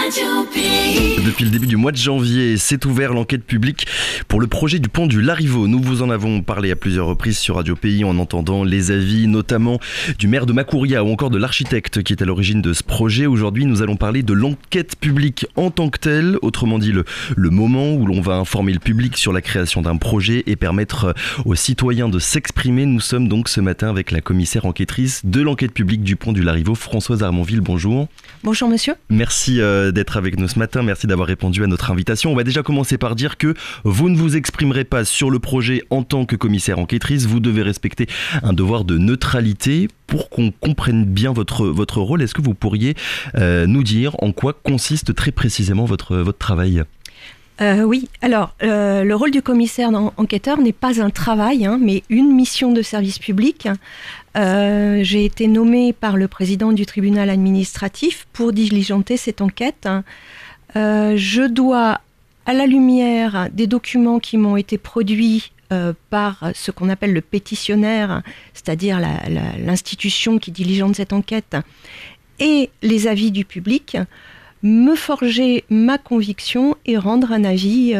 Radio Pays. Depuis le début du mois de janvier, s'est ouvert l'enquête publique pour le projet du pont du Larivot. Nous vous en avons parlé à plusieurs reprises sur Radio Pays en entendant les avis notamment du maire de Macouria ou encore de l'architecte qui est à l'origine de ce projet. Aujourd'hui, nous allons parler de l'enquête publique en tant que telle, autrement dit le moment où l'on va informer le public sur la création d'un projet et permettre aux citoyens de s'exprimer. Nous sommes donc ce matin avec la commissaire enquêtrice de l'enquête publique du pont du Larivot, Françoise Armonville. Bonjour. Bonjour monsieur. Merci d'être avec nous ce matin, merci d'avoir répondu à notre invitation. On va déjà commencer par dire que vous ne vous exprimerez pas sur le projet en tant que commissaire enquêtrice, vous devez respecter un devoir de neutralité. Pour qu'on comprenne bien votre rôle, est-ce que vous pourriez nous dire en quoi consiste très précisément votre travail ? Oui, alors le rôle du commissaire enquêteur n'est pas un travail, mais une mission de service public. J'ai été nommée par le président du tribunal administratif pour diligenter cette enquête. Je dois, à la lumière des documents qui m'ont été produits par ce qu'on appelle le pétitionnaire, c'est-à-dire l'institution qui diligente cette enquête, et les avis du public, me forger ma conviction et rendre un avis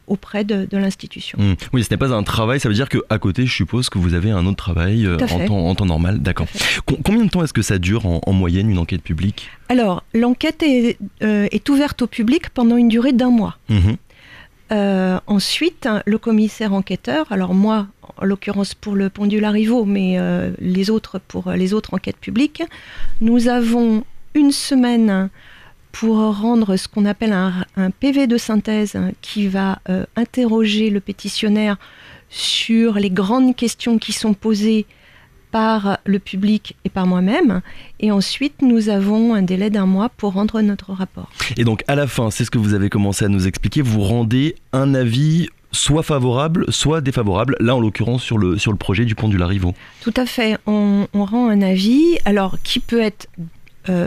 auprès de l'institution. Oui, ce n'est pas un travail, ça veut dire qu'à côté, je suppose que vous avez un autre travail en temps normal. D'accord. Combien de temps est-ce que ça dure en moyenne, une enquête publique ? Alors, l'enquête est ouverte au public pendant une durée d'1 mois. Ensuite, le commissaire enquêteur, alors moi, en l'occurrence pour le pont du Larivot, mais les autres pour les autres enquêtes publiques, nous avons une semaine pour rendre ce qu'on appelle un PV de synthèse qui va interroger le pétitionnaire sur les grandes questions qui sont posées par le public et par moi-même. Et ensuite, nous avons un délai d'1 mois pour rendre notre rapport. Et donc, à la fin, c'est ce que vous avez commencé à nous expliquer, vous rendez un avis soit favorable, soit défavorable, là en l'occurrence sur le projet du pont du Larivot. Tout à fait, on rend un avis, alors qui peut être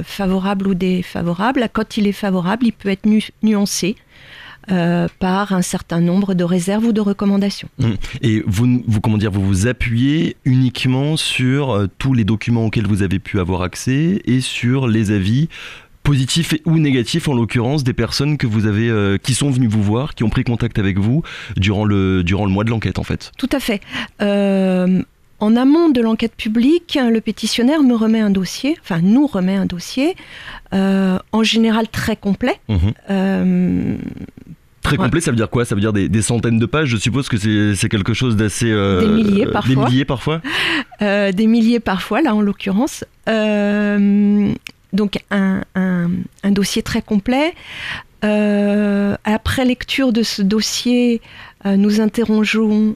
favorable ou défavorable. Quand il est favorable, il peut être nuancé par un certain nombre de réserves ou de recommandations. Et vous vous appuyez uniquement sur tous les documents auxquels vous avez pu avoir accès et sur les avis positifs ou négatifs, en l'occurrence des personnes que vous avez, qui sont venues vous voir, qui ont pris contact avec vous durant le mois de l'enquête en fait. Tout à fait. En amont de l'enquête publique, le pétitionnaire me remet un dossier, enfin nous remet un dossier, en général très complet. Très complet, ça veut dire quoi ? Ça veut dire des centaines de pages ? Je suppose que c'est quelque chose d'assez... des milliers parfois. Des milliers parfois ? Des milliers parfois, là en l'occurrence. Donc un dossier très complet. Après lecture de ce dossier, nous interrogeons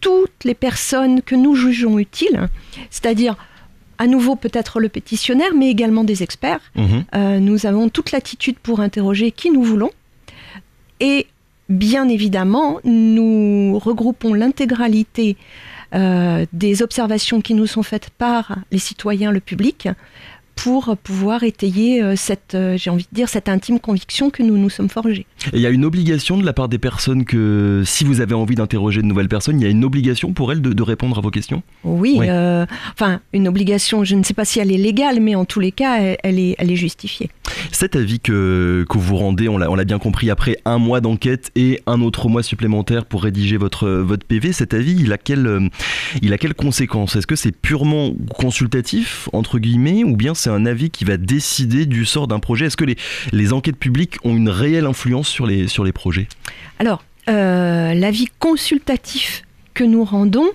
toutes les personnes que nous jugeons utiles, c'est-à-dire à nouveau peut-être le pétitionnaire, mais également des experts. Nous avons toute latitude pour interroger qui nous voulons. Et bien évidemment, nous regroupons l'intégralité des observations qui nous sont faites par les citoyens, le public, pour pouvoir étayer cette intime conviction que nous nous sommes forgés. Et il y a une obligation de la part des personnes que, si vous avez envie d'interroger de nouvelles personnes, il y a une obligation pour elles de répondre à vos questions ? Oui, une obligation, je ne sais pas si elle est légale, mais en tous les cas, elle est justifiée. Cet avis que vous rendez, on l'a bien compris, après 1 mois d'enquête et un autre mois supplémentaire pour rédiger votre PV, cet avis, il a quelles conséquences ? Est-ce que c'est purement consultatif, entre guillemets, ou bien c'est un avis qui va décider du sort d'un projet ? Est-ce que les enquêtes publiques ont une réelle influence sur les projets ? Alors, l'avis consultatif que nous rendons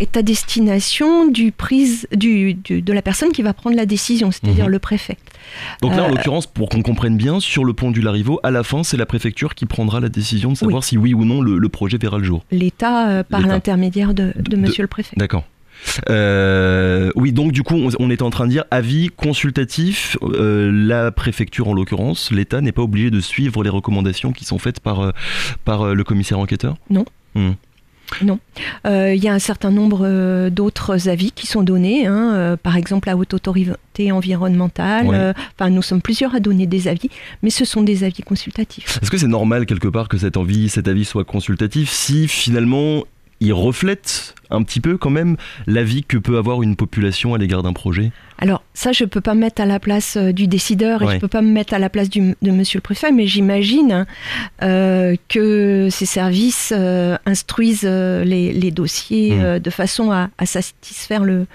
est à destination de la personne qui va prendre la décision, c'est-à-dire le préfet. Donc là, en l'occurrence, pour qu'on comprenne bien, sur le pont du Larivot, à la fin, c'est la préfecture qui prendra la décision de savoir si oui ou non le projet verra le jour. L'État, par l'intermédiaire de monsieur le préfet. D'accord. Oui, donc du coup, on était en train de dire avis consultatif. La préfecture, en l'occurrence, l'État n'est pas obligé de suivre les recommandations qui sont faites par le commissaire enquêteur ? Non. Non. Il y a un certain nombre d'autres avis qui sont donnés, par exemple la haute autorité environnementale. Nous sommes plusieurs à donner des avis, mais ce sont des avis consultatifs. Est-ce que c'est normal quelque part que cet avis soit consultatif si finalement il reflète un petit peu quand même l'avis que peut avoir une population à l'égard d'un projet? Alors ça, je ne peux pas me mettre à la place du décideur et je ne peux pas me mettre à la place de monsieur le préfet, mais j'imagine que ces services instruisent les dossiers de façon à satisfaire le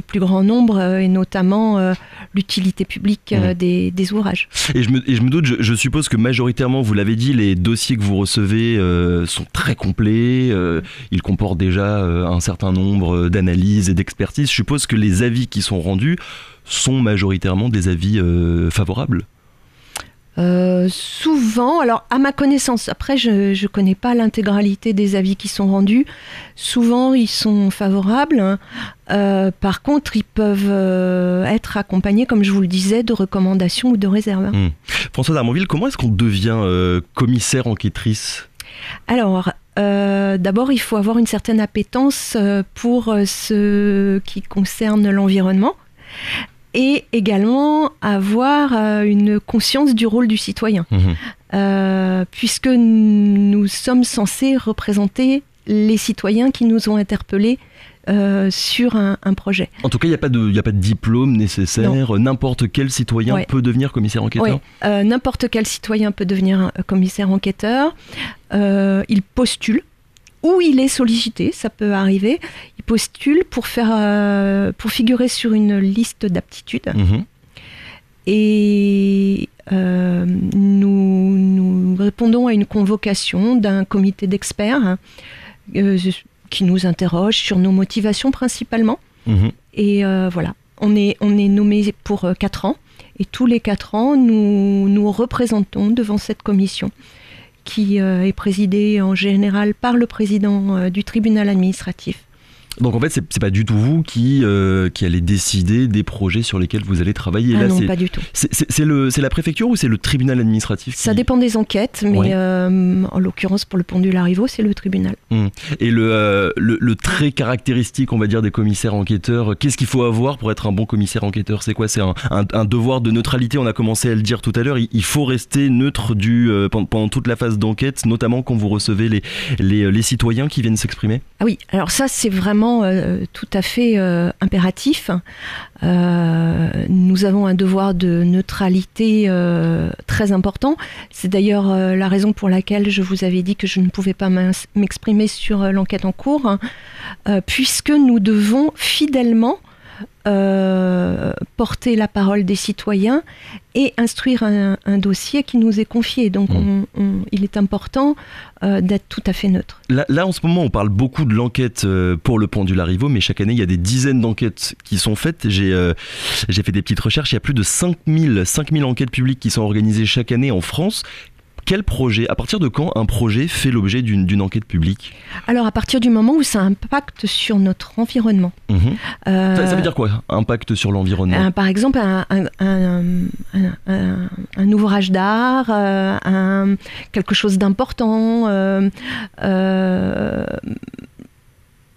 plus grand nombre et notamment l'utilité publique des ouvrages. Et je me doute, je suppose que majoritairement, vous l'avez dit, les dossiers que vous recevez sont très complets, ils comportent déjà un certain nombre d'analyses et d'expertises. Je suppose que les avis qui sont rendus sont majoritairement des avis favorables. Souvent, alors à ma connaissance, après je ne connais pas l'intégralité des avis qui sont rendus, souvent ils sont favorables, par contre ils peuvent être accompagnés, comme je vous le disais, de recommandations ou de réserves. Françoise Darmanville, comment est-ce qu'on devient commissaire enquêtrice ? Alors, d'abord il faut avoir une certaine appétence pour ce qui concerne l'environnement, et également avoir une conscience du rôle du citoyen, puisque nous sommes censés représenter les citoyens qui nous ont interpellés sur un projet. En tout cas, il n'y a pas de diplôme nécessaire, n'importe quel citoyen peut devenir commissaire enquêteur. N'importe quel citoyen peut devenir commissaire enquêteur, il postule, ou il est sollicité, ça peut arriver, il postule pour figurer sur une liste d'aptitudes. Et nous répondons à une convocation d'un comité d'experts qui nous interroge sur nos motivations principalement. Et voilà, on est nommé pour 4 ans, et tous les 4 ans, nous représentons devant cette commission, qui est présidé en général par le président du tribunal administratif. Donc en fait, c'est pas du tout vous qui allez décider des projets sur lesquels vous allez travailler. Là, non, pas du tout. C'est la préfecture ou c'est le tribunal administratif Ça dépend des enquêtes, mais en l'occurrence pour le pont du Larivot, c'est le tribunal. Et le trait caractéristique, on va dire, des commissaires enquêteurs, qu'est-ce qu'il faut avoir pour être un bon commissaire enquêteur? C'est quoi? C'est un devoir de neutralité, on a commencé à le dire tout à l'heure, il faut rester neutre pendant toute la phase d'enquête, notamment quand vous recevez les citoyens qui viennent s'exprimer? Ah oui, alors ça c'est vraiment tout à fait impératif. Nous avons un devoir de neutralité très important. C'est d'ailleurs la raison pour laquelle je vous avais dit que je ne pouvais pas m'exprimer sur l'enquête en cours, puisque nous devons fidèlement porter la parole des citoyens et instruire un dossier qui nous est confié. Donc il est important d'être tout à fait neutre. Là en ce moment on parle beaucoup de l'enquête pour le pont du Larivot, mais chaque année il y a des dizaines d'enquêtes qui sont faites. J'ai fait des petites recherches, il y a plus de 5000 enquêtes publiques qui sont organisées chaque année en France. Quel projet, à partir de quand un projet fait l'objet d'une enquête publique? Alors à partir du moment où ça impacte sur notre environnement. Ça veut dire quoi, impact sur l'environnement? Par exemple un ouvrage d'art, quelque chose d'important.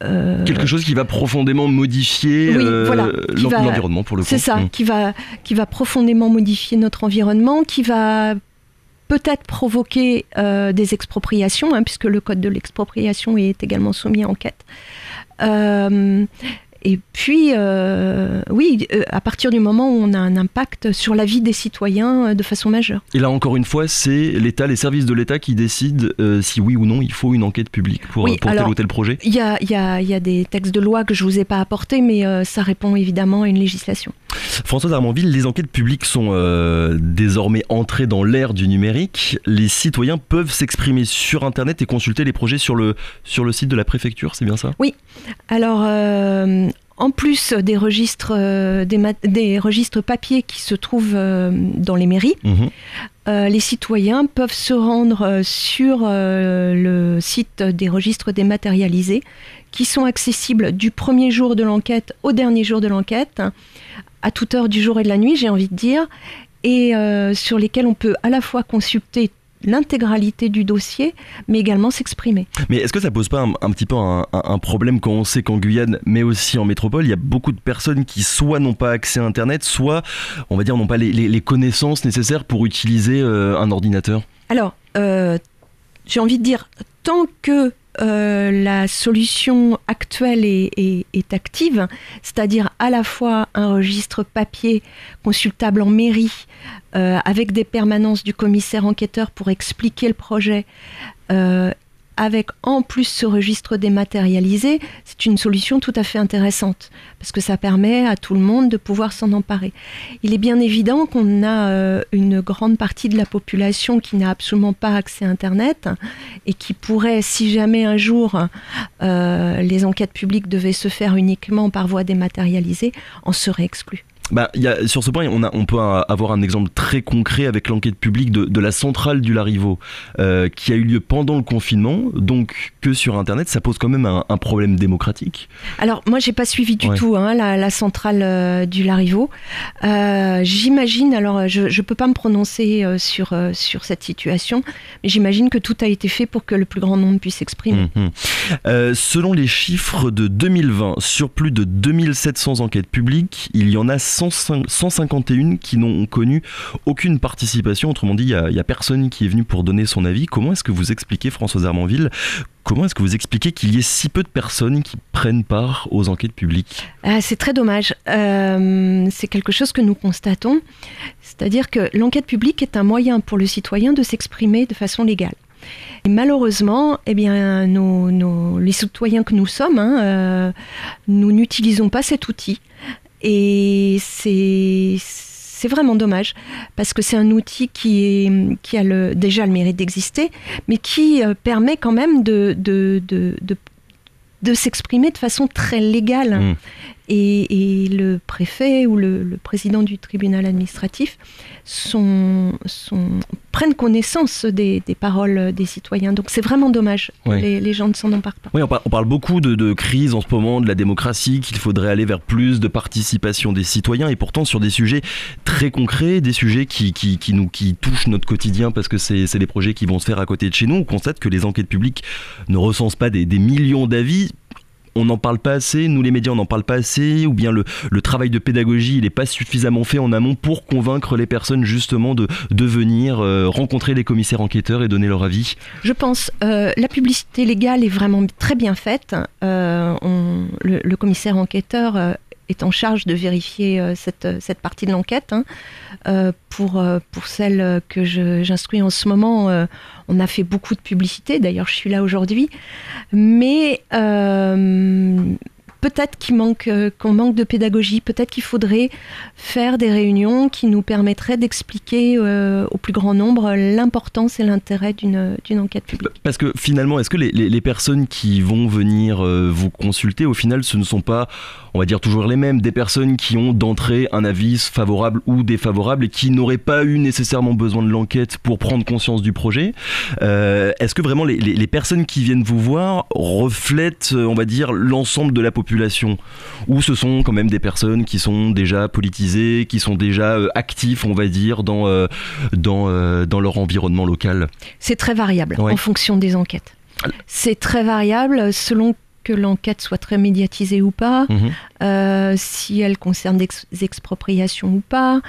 Quelque chose qui va profondément modifier l'environnement pour le coup. C'est ça, qui va profondément modifier notre environnement, qui va peut-être provoquer des expropriations, puisque le code de l'expropriation est également soumis à enquête. Et puis, à partir du moment où on a un impact sur la vie des citoyens de façon majeure. Et là, encore une fois, c'est l'État, les services de l'État qui décident si oui ou non il faut une enquête publique pour tel ou tel projet? Il y a des textes de loi que je ne vous ai pas apportés, mais ça répond évidemment à une législation. Françoise Darmanville, les enquêtes publiques sont désormais entrées dans l'ère du numérique. Les citoyens peuvent s'exprimer sur Internet et consulter les projets sur le site de la préfecture, c'est bien ça? Oui. Alors, en plus des registres papier qui se trouvent dans les mairies, les citoyens peuvent se rendre sur le site des registres dématérialisés qui sont accessibles du premier jour de l'enquête au dernier jour de l'enquête, à toute heure du jour et de la nuit, j'ai envie de dire, et sur lesquels on peut à la fois consulter l'intégralité du dossier, mais également s'exprimer. Mais est-ce que ça pose pas un petit peu un problème quand on sait qu'en Guyane, mais aussi en métropole, il y a beaucoup de personnes qui soit n'ont pas accès à Internet, soit, on va dire, n'ont pas les connaissances nécessaires pour utiliser un ordinateur? Alors, j'ai envie de dire, tant que la solution actuelle est active, c'est-à-dire à la fois un registre papier consultable en mairie, avec des permanences du commissaire enquêteur pour expliquer le projet, avec en plus ce registre dématérialisé, c'est une solution tout à fait intéressante, parce que ça permet à tout le monde de pouvoir s'en emparer. Il est bien évident qu'on a une grande partie de la population qui n'a absolument pas accès à Internet, et qui pourrait, si jamais un jour les enquêtes publiques devaient se faire uniquement par voie dématérialisée, en serait exclue. Sur ce point, on peut avoir un exemple très concret avec l'enquête publique de la centrale du Larivot, qui a eu lieu pendant le confinement, donc que sur Internet, ça pose quand même un problème démocratique. Alors moi, j'ai pas suivi du tout la centrale du Larivot. J'imagine, alors je peux pas me prononcer sur cette situation, mais j'imagine que tout a été fait pour que le plus grand nombre puisse s'exprimer. Selon les chiffres de 2020, sur plus de 2700 enquêtes publiques, il y en a 151 qui n'ont connu aucune participation. Autrement dit, il n'y a personne qui est venu pour donner son avis. Comment est-ce que vous expliquez, Françoise Armanville, qu'il y ait si peu de personnes qui prennent part aux enquêtes publiques ? C'est très dommage. C'est quelque chose que nous constatons. C'est-à-dire que l'enquête publique est un moyen pour le citoyen de s'exprimer de façon légale. Et malheureusement, les citoyens que nous sommes, nous n'utilisons pas cet outil. Et c'est vraiment dommage, parce que c'est un outil qui a déjà le mérite d'exister, mais qui permet quand même de s'exprimer de façon très légale. Et le préfet ou le président du tribunal administratif prennent connaissance des paroles des citoyens. Donc c'est vraiment dommage que les gens ne s'en emparent pas. Oui, on parle beaucoup de crise en ce moment, de la démocratie, qu'il faudrait aller vers plus de participation des citoyens, et pourtant sur des sujets très concrets, des sujets qui touchent notre quotidien, parce que c'est des projets qui vont se faire à côté de chez nous. On constate que les enquêtes publiques ne recensent pas des millions d'avis. On n'en parle pas assez, nous les médias on n'en parle pas assez, ou bien le travail de pédagogie il n'est pas suffisamment fait en amont pour convaincre les personnes justement de venir rencontrer les commissaires enquêteurs et donner leur avis. Je pense la publicité légale est vraiment très bien faite. Le commissaire enquêteur est en charge de vérifier cette partie de l'enquête. Pour celle que j'instruis en ce moment, on a fait beaucoup de publicité, d'ailleurs je suis là aujourd'hui, mais peut-être qu'on manque de pédagogie, peut-être qu'il faudrait faire des réunions qui nous permettraient d'expliquer au plus grand nombre l'importance et l'intérêt d'une enquête publique. Parce que finalement, est-ce que les personnes qui vont venir vous consulter, au final, ce ne sont pas, on va dire, toujours les mêmes, des personnes qui ont d'entrée un avis favorable ou défavorable et qui n'auraient pas eu nécessairement besoin de l'enquête pour prendre conscience du projet? Est-ce que vraiment les personnes qui viennent vous voir reflètent, on va dire, l'ensemble de la population, ou ce sont quand même des personnes qui sont déjà politisées, qui sont déjà actifs, on va dire, dans leur environnement local? C'est très variable en fonction des enquêtes. C'est très variable selon que l'enquête soit très médiatisée ou pas, si elle concerne des expropriations ou pas.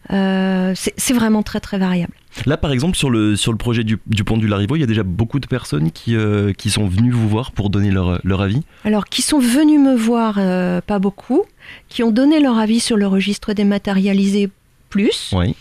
C'est vraiment très très variable. Là, par exemple, sur le projet du pont du Larivot, il y a déjà beaucoup de personnes qui sont venues vous voir pour donner leur avis. Alors, qui sont venues me voir, pas beaucoup. Qui ont donné leur avis sur le registre dématérialisé, plus. Oui.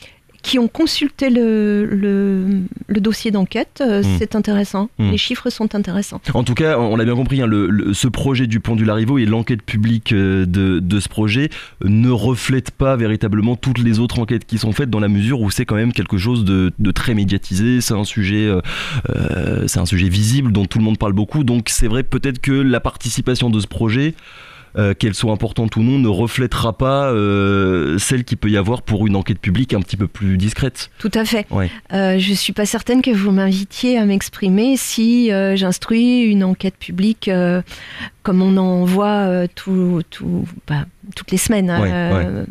Qui ont consulté le dossier d'enquête, c'est intéressant. Les chiffres sont intéressants. En tout cas, on l'a bien compris, ce projet du pont du Larivot et l'enquête publique de ce projet ne reflètent pas véritablement toutes les autres enquêtes qui sont faites, dans la mesure où c'est quand même quelque chose de très médiatisé. C'est un sujet visible dont tout le monde parle beaucoup. Donc c'est vrai peut-être que la participation de ce projet, qu'elle soit importante ou non, ne reflètera pas celle qu'il peut y avoir pour une enquête publique un petit peu plus discrète. Tout à fait. Ouais. Je ne suis pas certaine que vous m'invitiez à m'exprimer si j'instruis une enquête publique comme on en voit toutes les semaines. Ouais.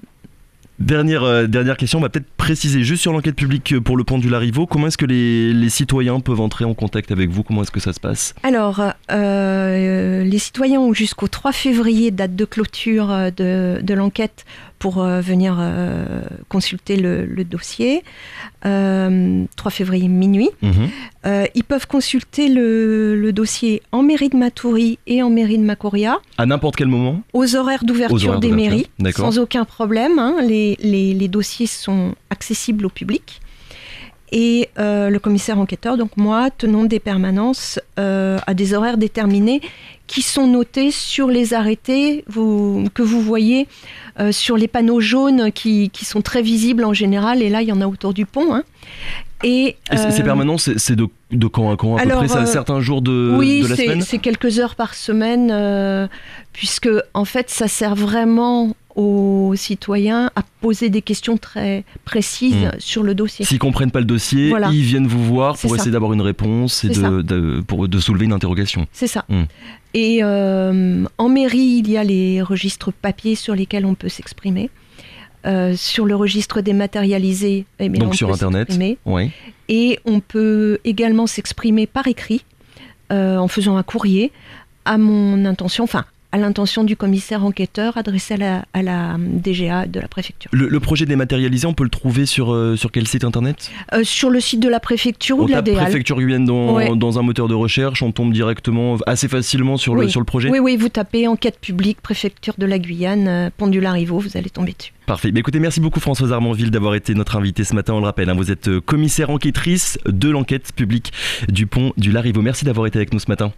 Dernière question, on va peut-être préciser juste sur l'enquête publique pour le pont du Larivot. Comment est-ce que les citoyens peuvent entrer en contact avec vous? Comment est-ce que ça se passe? Alors, les citoyens ont jusqu'au 3 février, date de clôture de l'enquête, pour venir consulter le dossier. 3 février minuit. Ils peuvent consulter le dossier en mairie de Matoury et en mairie de Macouria. À n'importe quel moment ? Aux horaires d'ouverture des mairies, sans aucun problème. Les dossiers sont accessibles au public. Et le commissaire enquêteur, donc moi, tenons des permanences à des horaires déterminés qui sont notés sur les arrêtés que vous voyez sur les panneaux jaunes qui sont très visibles en général. Et là, il y en a autour du pont. Et ces permanences, c'est de quand à quand à peu près ? C'est à certains jours de la semaine ? Oui, c'est quelques heures par semaine, puisque en fait, ça sert vraiment aux citoyens à poser des questions très précises sur le dossier. S'ils ne comprennent pas le dossier, ils viennent vous voir pour essayer d'avoir une réponse et de soulever une interrogation. C'est ça. Et en mairie, il y a les registres papier sur lesquels on peut s'exprimer. Sur le registre dématérialisé, donc sur Internet, et on peut également s'exprimer par écrit en faisant un courrier à l'intention du commissaire enquêteur adressé à la DGA de la préfecture. Le projet dématérialisé, on peut le trouver sur quel site internet ? Sur le site de la préfecture ou de la DEAL. Préfecture Guyane dans un moteur de recherche, on tombe directement assez facilement sur le projet ? Oui, vous tapez enquête publique, préfecture de la Guyane, pont du Larrivaux, vous allez tomber dessus. Parfait. Écoutez, merci beaucoup Françoise Armanville d'avoir été notre invitée ce matin. On le rappelle, vous êtes commissaire enquêtrice de l'enquête publique du pont du Larrivaux. Merci d'avoir été avec nous ce matin.